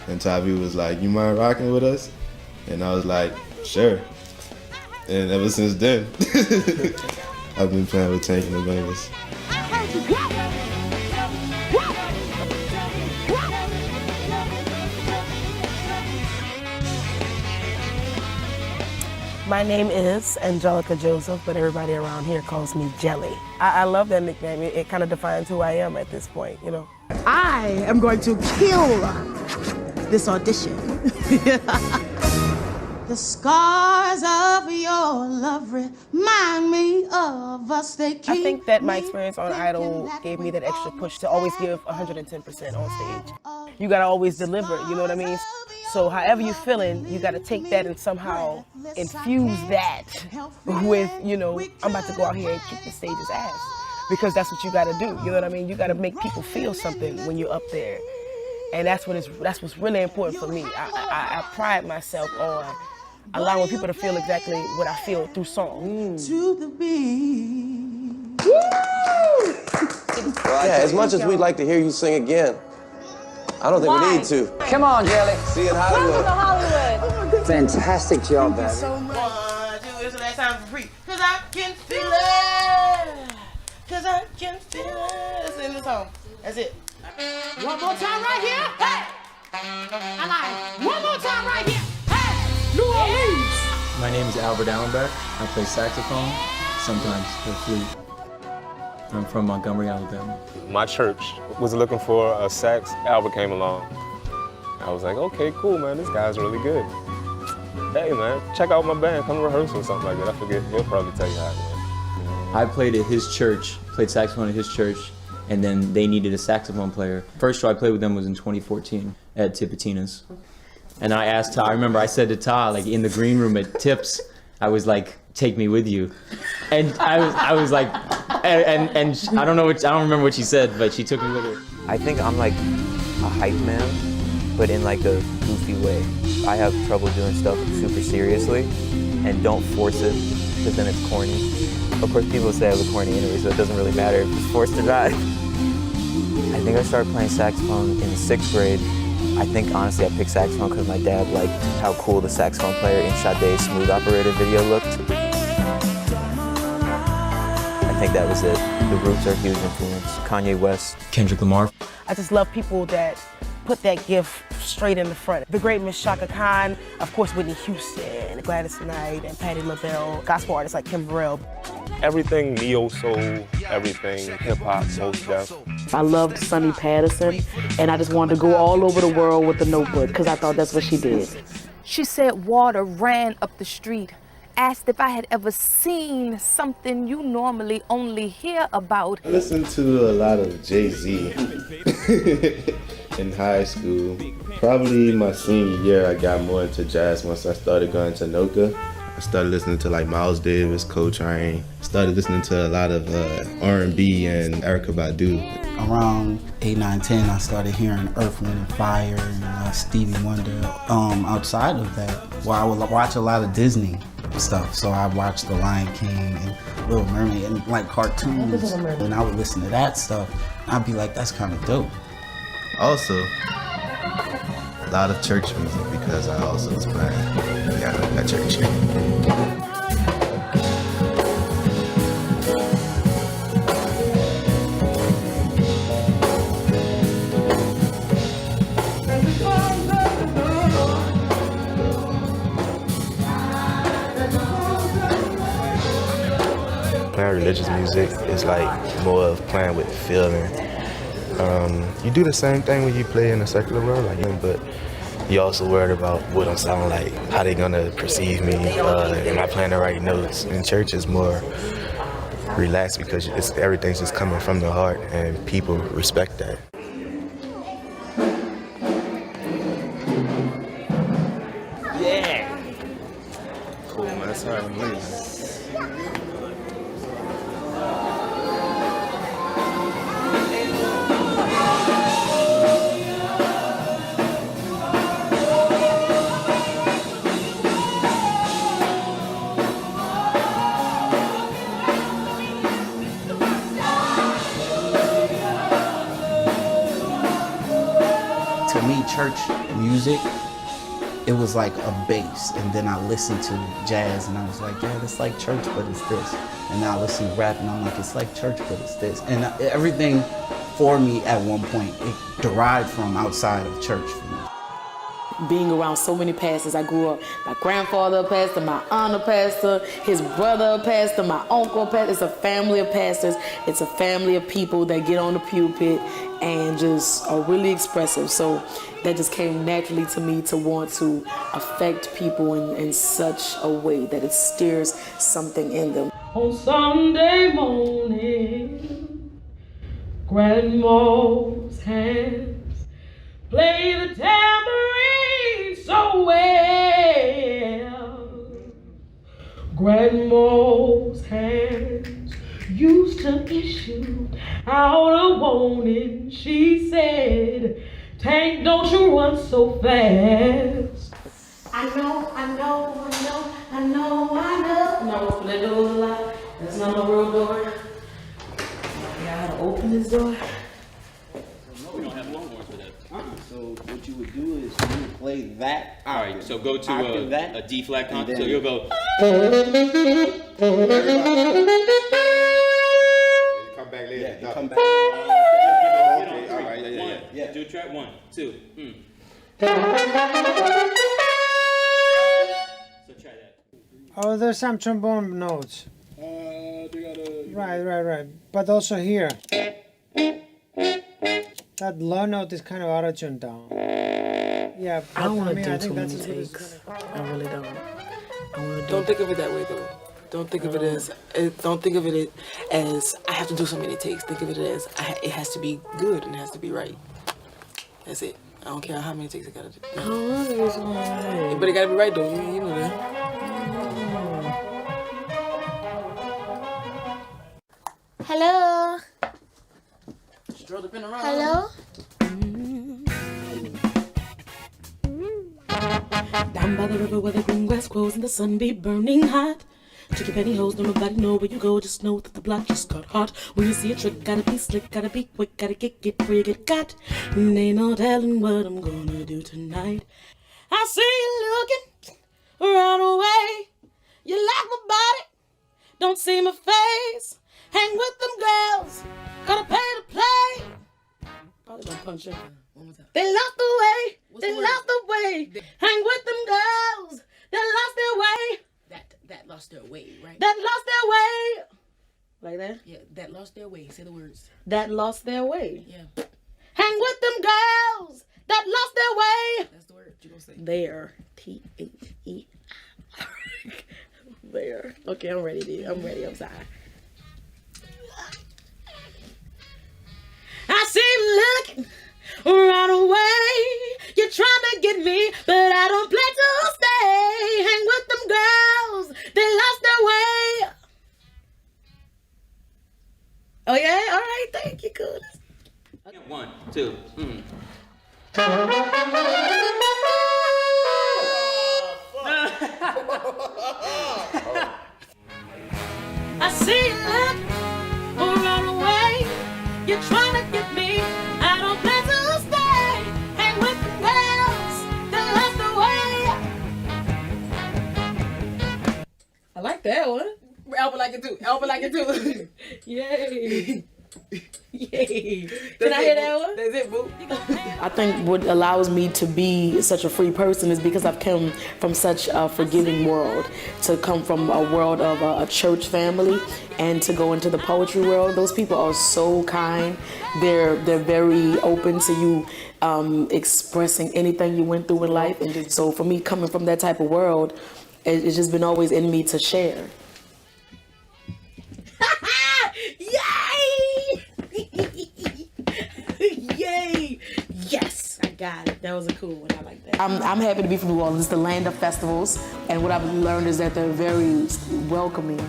and Tavi was like, "You mind rocking with us?" And I was like, "Sure." And ever since then, I've been playing with Tank and the Bangers. My name is Angelica Joseph, but everybody around here calls me Jelly. I love that nickname. It kind of defines who I am at this point, you know. I am going to kill this audition. The scars of your love remind me of us. They keep I think that my experience on Idol gave me that extra push to always give 110% on stage. You gotta always deliver, you know what I mean? So however you're feeling, you gotta take that and somehow infuse that with, you know, I'm about to go out here and kick the stage's ass. Because that's what you gotta do, you know what I mean? You gotta make people feel something when you're up there. And that's what's really important for me. I pride myself on allowing people to feel exactly what I feel through song. To the beat. Yeah, as much as we'd like to hear you sing again, I don't think we need to. Come on, Jelly. See you in Hollywood. Hollywood. Fantastic job, baby. So much. It's the last time for free. Cause I can feel it. Cause I can feel it. That's the end of the song. That's it. One more time right here. Hey! I like it. One more time right here. Hey! New Orleans. My name is Albert Allenbeck. I play saxophone, sometimes the flute. I'm from Montgomery, Alabama. My church was looking for a sax. Albert came along. I was like, okay, cool, man. This guy's really good. Hey, man, check out my band. Come rehearse or something like that. I forget. He'll probably tell you how it went. I played at his church, played saxophone at his church, and then they needed a saxophone player. First show I played with them was in 2014 at Tipitina's. And I asked Ty, I remember I said to Ty, like in the green room at Tips, I was like, take me with you. And I was like, and I don't remember what she said, but she took me with her. I think I'm like a hype man, but in like a goofy way. I have trouble doing stuff super seriously and don't force it, because then it's corny. Of course, people say I look corny anyway, so it doesn't really matter if it's forced or not. I think I started playing saxophone in 6th grade. I think, honestly, I picked saxophone because my dad liked how cool the saxophone player in Sade's Smooth Operator video looked. I think that was it. The Roots are a huge influence. Kanye West. Kendrick Lamar. I just love people that put that gift straight in the front. The great Miss Shaka Khan, of course Whitney Houston, Gladys Knight, and Patti LaBelle, gospel artists like Kim Burrell. Everything neo-soul, everything hip-hop, most def. I loved Sonny Patterson, and I just wanted to go all over the world with the Notebook, because I thought that's what she did. She said water ran up the street, asked if I had ever seen something you normally only hear about. I listened to a lot of Ezee in high school. Probably my senior year, I got more into jazz once I started going to NOCA. I started listening to like Miles Davis, Coltrane. Started listening to a lot of R&B and Erykah Badu. Around 8, 9, 10, I started hearing Earth, Wind & Fire and Stevie Wonder. Outside of that, well, I would watch a lot of Disney stuff. So I watched The Lion King and Little Mermaid and like cartoons. And I would listen to that stuff. I'd be like, that's kind of dope. Also, a lot of church music because I also was playing piano at church. Playing religious music is like more of playing with feeling. You do the same thing when you play in the secular world, but you also worried about what I'm sounding like, how they gonna perceive me, am I playing the right notes? In church is more relaxed because everything's just coming from the heart and people respect that. Yeah! Cool, man, that's how I'm living. To me, church music, it was like a bass, and then I listened to jazz and I was like, yeah, it's like church, but it's this. And now I listen to rap and I'm like, it's like church, but it's this. And everything for me at one point, it derived from outside of church for me. being around so many pastors. I grew up, my grandfather a pastor, my aunt a pastor, his brother a pastor, my uncle a pastor. It's a family of pastors. It's a family of people that get on the pulpit and just are really expressive. So that just came naturally to me to want to affect people in such a way that it stirs something in them. On Sunday morning, Grandma's hands play the tambourine so well. Grandma's hands used to issue out a warning. She said, "Tank, don't you run so fast." I know. No, open that door a lot. That's not a real door. I gotta open this door. We don't have long horns for that. So what you would do is you would play that. All right, so go to a D flat concert. So you'll go. Come back later. Yeah, come back. Okay, all right, yeah. Do track 1, 2. So try that. Oh, there's some trombone notes. Right. But also here. That low note is kind of auto-tuned down. Yeah, but I don't want to I do think too that's many as good as takes. I really don't. Don't think of it that way, though. Don't think of it as. Don't think of it as I have to do so many takes. Think of it as it has to be good and it has to be right. That's it. I don't care how many takes I gotta do. But it gotta be right though. You know that. Hello. Stroll the pin around. Hello. Down by the river where the green grass grows and the sun be burning hot. Check your pantyhose, don't nobody know where you go. Just know that the block just got hot. When you see a trick, gotta be slick, gotta be quick, gotta get before you get got. And ain't no telling what I'm gonna do tonight. I see you looking right away. You like my body, don't see my face. Hang with them girls, gotta pay to play. Probably gonna punch her. They lost the way, they lost the way. Hang with them girls, they lost their way. That lost their way, right? That lost their way. Like that? Yeah, that lost their way. Say the words. That lost their way. Yeah. Hang with them girls that lost their way. That's the word you gonna say. There. T-H-E. There. Okay, I'm ready, dude. I'm ready. I'm sorry. I see you looking right away. You're trying to get me, but I don't plan to stay. Hang with them girls, they lost their way. Oh yeah? All right, thank you, good. Okay. 1, 2. I see you look right away. You're trying to get me. I don't plan to stay. Hang with the girls that lost their way. I like that one. Elbow like it too. Elbow like it too. Yay. Yay. Can I hear that one? That's it, boo. I think what allows me to be such a free person is because I've come from such a forgiving world. To come from a world of a church family and to go into the poetry world. Those people are so kind. They're very open to you expressing anything you went through in life. And so for me, coming from that type of world, it's just been always in me to share. Yay! Yay! Yes, I got it. That was a cool one. I like that. I'm happy to be from New Orleans. It's the land of festivals, and what I've learned is that they're very welcoming.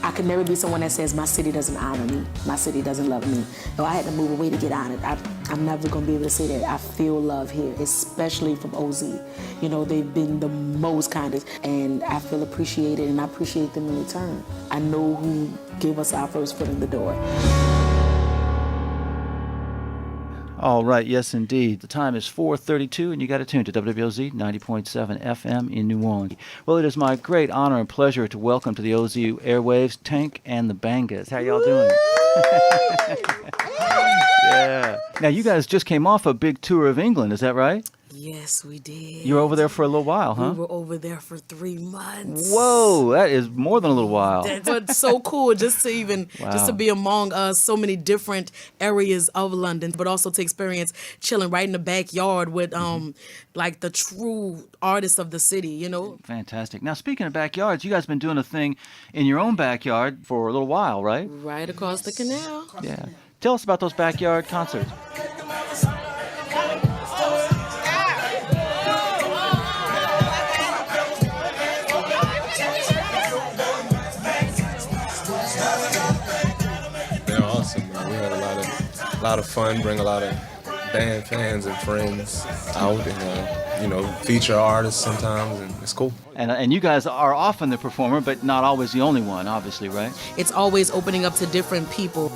I could never be someone that says my city doesn't honor me, my city doesn't love me. No, I had to move away to get honored. I'm never gonna be able to say that. I feel love here, especially from Ezee. You know, they've been the most kindest, and I feel appreciated, and I appreciate them in return. I know who gave us our first foot in the door. All right, yes, indeed. The time is 4:32, and you got to tune to WWOZ 90.7 FM in New Orleans. Well, it is my great honor and pleasure to welcome to the OZU airwaves Tank and the BANGAS. How y'all doing? Yeah. Now, you guys just came off a big tour of England, is that right? Yes, we did. You were over there for a little while, huh? We were over there for 3 months. Whoa, that is more than a little while. That's what's so cool, just to be among so many different areas of London, but also to experience chilling right in the backyard with like the true artists of the city, you know? Fantastic. Now, speaking of backyards, you guys been doing a thing in your own backyard for a little while, right? Right across the canal. Yeah. Tell us about those backyard concerts. They're awesome, man. We had a lot of fun, bring a lot of band fans and friends out and, feature artists sometimes, and it's cool. And you guys are often the performer, but not always the only one, obviously, right? It's always opening up to different people.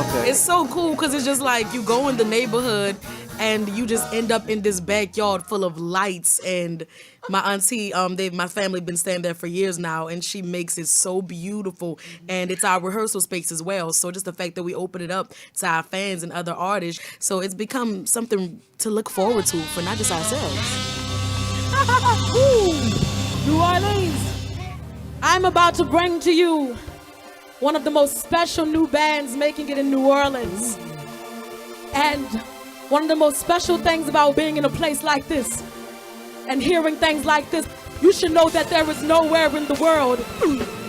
Okay. It's so cool because it's just like you go in the neighborhood and you just end up in this backyard full of lights. And my auntie, my family been staying there for years now, and she makes it so beautiful. And it's our rehearsal space as well. So just the fact that we open it up to our fans and other artists, so it's become something to look forward to for not just ourselves. New Orleans, I'm about to bring to you one of the most special new bands making it in New Orleans. And one of the most special things about being in a place like this and hearing things like this, you should know that there is nowhere in the world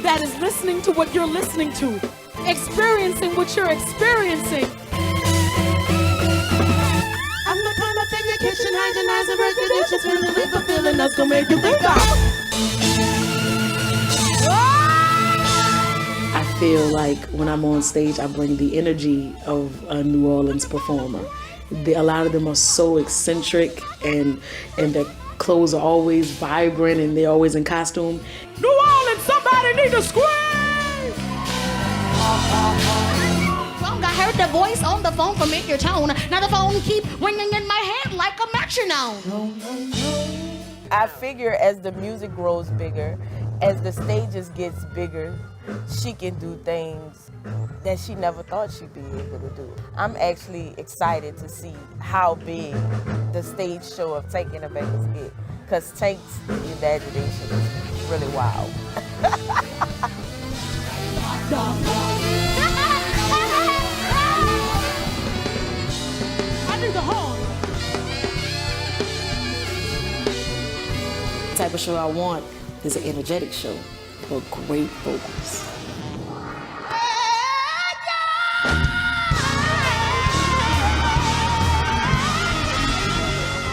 that is listening to what you're listening to, experiencing what you're experiencing. I'm the kind of thing your kitchen hygienize and break the dishes, feeling it, but feeling that's gonna make you think I feel like when I'm on stage, I bring the energy of a New Orleans performer. A lot of them are so eccentric, and their clothes are always vibrant, and they're always in costume. New Orleans, somebody need to scream! I heard the voice on the phone from your tone. Now the phone keep ringing in my head like a metronome. I figure as the music grows bigger, as the stages gets bigger, she can do things that she never thought she'd be able to do. I'm actually excited to see how big the stage show of Tank and the Bangas get, because Tank's imagination is really wild. I need the horn. The type of show I want is an energetic show with great vocals.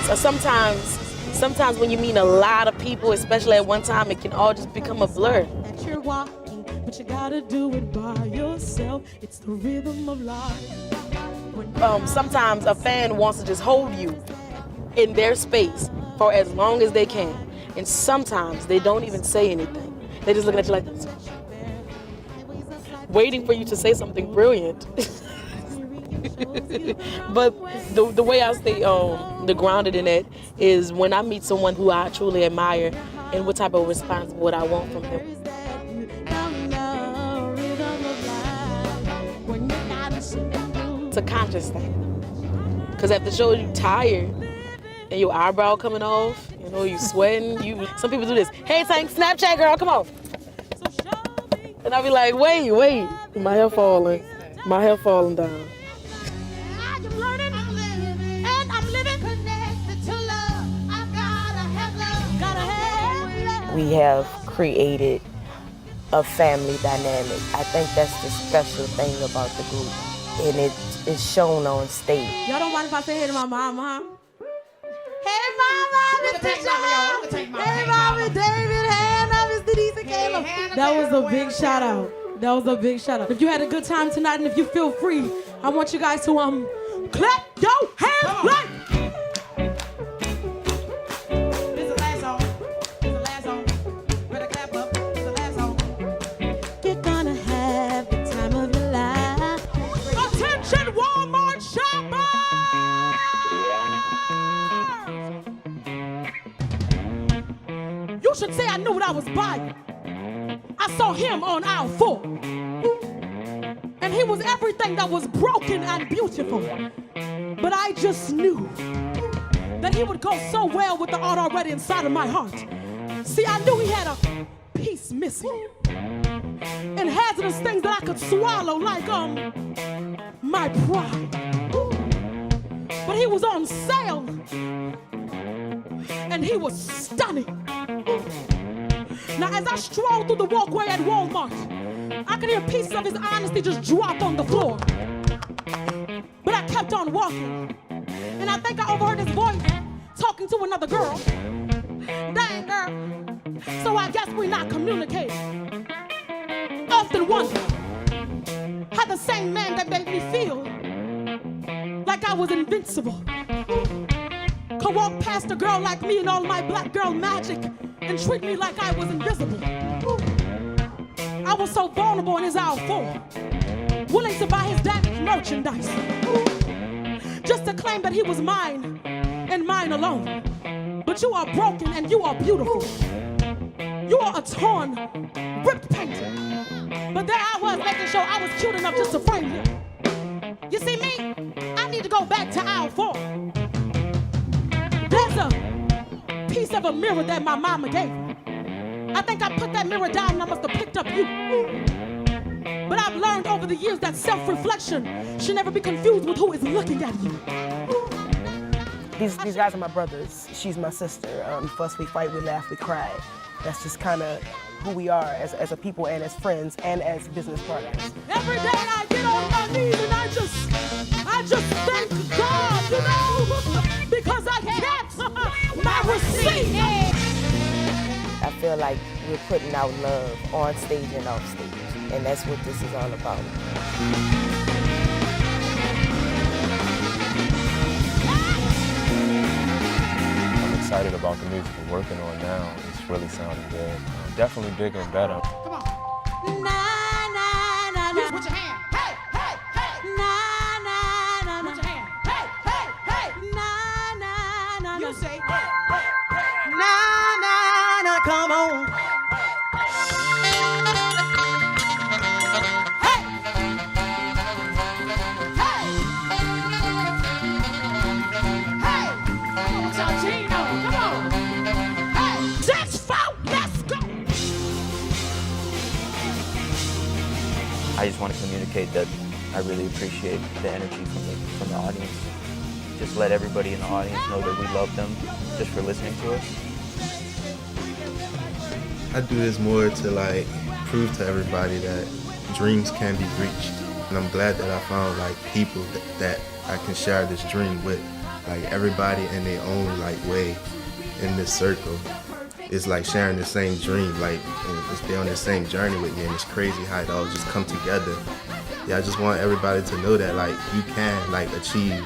So sometimes when you meet a lot of people, especially at one time, it can all just become a blur. That you're walking, but you gotta do it by yourself. It's the rhythm of life. Sometimes a fan wants to just hold you in their space for as long as they can. And sometimes they don't even say anything. They're just looking at you like this, waiting for you to say something brilliant. But the way I stay grounded in it is when I meet someone who I truly admire and what type of response would I want from them. It's a conscious thing. Because at the show you're tired and your eyebrow coming off, you sweating. Some people do this. Hey, Tank, Snapchat girl, come on. And I'll be like, wait, my hair falling down. We have created a family dynamic. I think that's the special thing about the group, and it is shown on stage. Y'all don't mind if I say hey to my mama, huh? Hey, Mama, Mr. John. Hey, Mama, David, Hannah, Mr. Denise, and Caleb. That was a big shout out. If you had a good time tonight and if you feel free, I want you guys to clap your hands like. You should say I knew what I was buying. I saw him on aisle 4. And he was everything that was broken and beautiful. But I just knew that he would go so well with the art already inside of my heart. See, I knew he had a piece missing. And hazardous things that I could swallow like, my pride. But he was on sale. And he was stunning. Now, as I strolled through the walkway at Walmart, I could hear pieces of his honesty just drop on the floor. But I kept on walking. And I think I overheard his voice talking to another girl. Dang, girl. So I guess we're not communicating. Often wonder how the same man that made me feel like I was invincible could walk past a girl like me and all my black girl magic and treat me like I was invisible. I was so vulnerable in his aisle 4, willing to buy his damaged merchandise, just to claim that he was mine and mine alone. But you are broken and you are beautiful. You are a torn, ripped painting. But there I was making sure I was cute enough just to frame you. You see me? I need to go back to aisle 4. There's a piece of a mirror that my mama gave me. I think I put that mirror down and I must have picked up you. But I've learned over the years that self-reflection should never be confused with who is looking at you. These guys are my brothers. She's my sister. First we fight, we laugh, we cry. That's just kind of who we are as a people and as friends and as business partners. Every day I get on my knees and I just thank God, you know, because I get my receipt. I feel like we're putting out love on stage and off stage, and that's what this is all about. I'm excited about the music we're working on now. It's really sounding good. Definitely bigger and better. Come on. Na, na, na, na. Put your hand. Hey, hey, hey. Na, na, na, na. Put your hand. Hey, hey, hey. Na, na, na, na. You say, hey, hey, hey. Na, na, na. Come on. Hey. Hey. Hey. Come on, Chachino. Come on. Hey. Just fall. Let's go. I just want to communicate that I really appreciate the energy from the audience. Just let everybody in the audience know that we love them just for listening to us. I do this more to like prove to everybody that dreams can be reached. And I'm glad that I found like people that I can share this dream with. Like everybody in their own like way in this circle is like sharing the same dream, like they're on the same journey with me, and it's crazy how it all just come together. Yeah, I just want everybody to know that like you can like achieve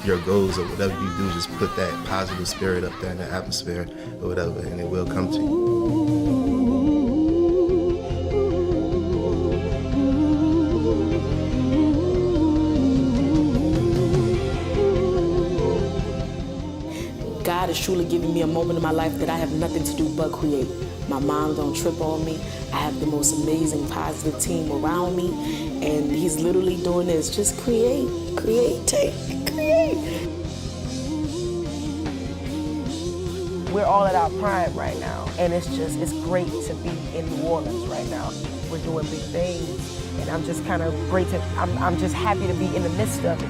your goals or whatever you do, just put that positive spirit up there in the atmosphere or whatever, and it will come to you. God is truly giving me a moment in my life that I have nothing to do but create. My mom don't trip on me. I have the most amazing, positive team around me, and he's literally doing this. Just create, create, take, create. We're all at our prime right now, and it's great to be in New Orleans right now. We're doing big things, and I'm just kind of I'm just happy to be in the midst of it.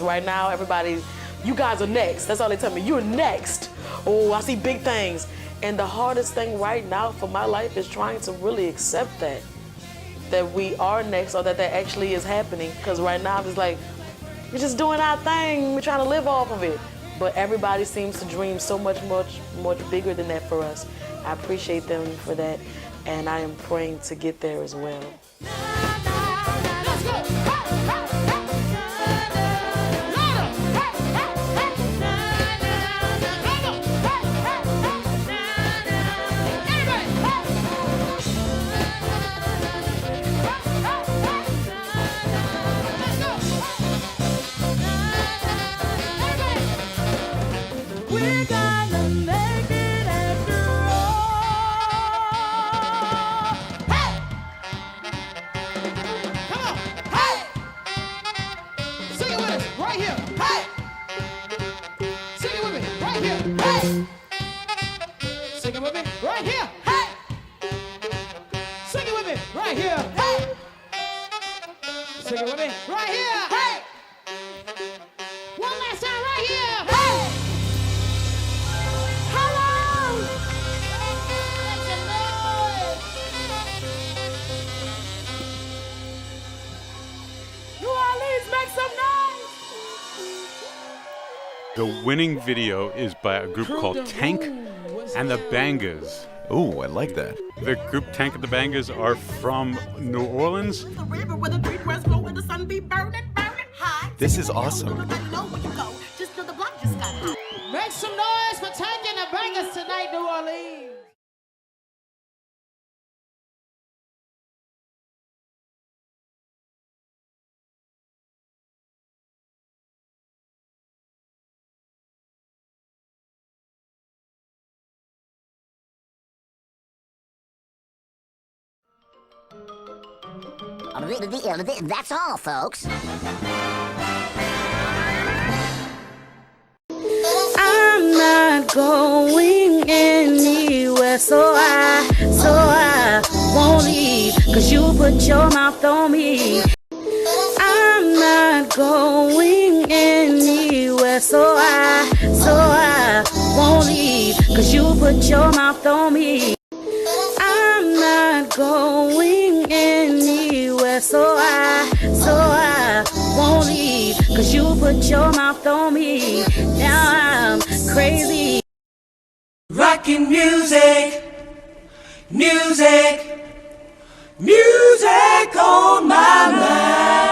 Right now, everybody, you guys are next. That's all they tell me. You're next. Oh, I see big things. And the hardest thing right now for my life is trying to really accept that we are next, or that actually is happening. Because right now, it's like, we're just doing our thing. We're trying to live off of it. But everybody seems to dream so much bigger than that for us. I appreciate them for that, and I am praying to get there as well. Sing it with me. Right here. Hey. One last time right here. Hey. Hello. New Orleans, make some noise. The winning video is by a group called Tank and the BANGAS. Ooh, I like that. The group Tank and the BANGAS are from New Orleans. This is awesome. Make some noise for Tank and the BANGAS tonight, New Orleans. That's all, folks. I'm not going anywhere, so I won't leave, 'cause you put your mouth on me. I'm not going anywhere, so I won't leave, 'cause you put your mouth on me. I'm not going anywhere, so I won't leave, 'cause you put your mouth on me. Now I'm crazy. Rockin' music, music, music on my mind.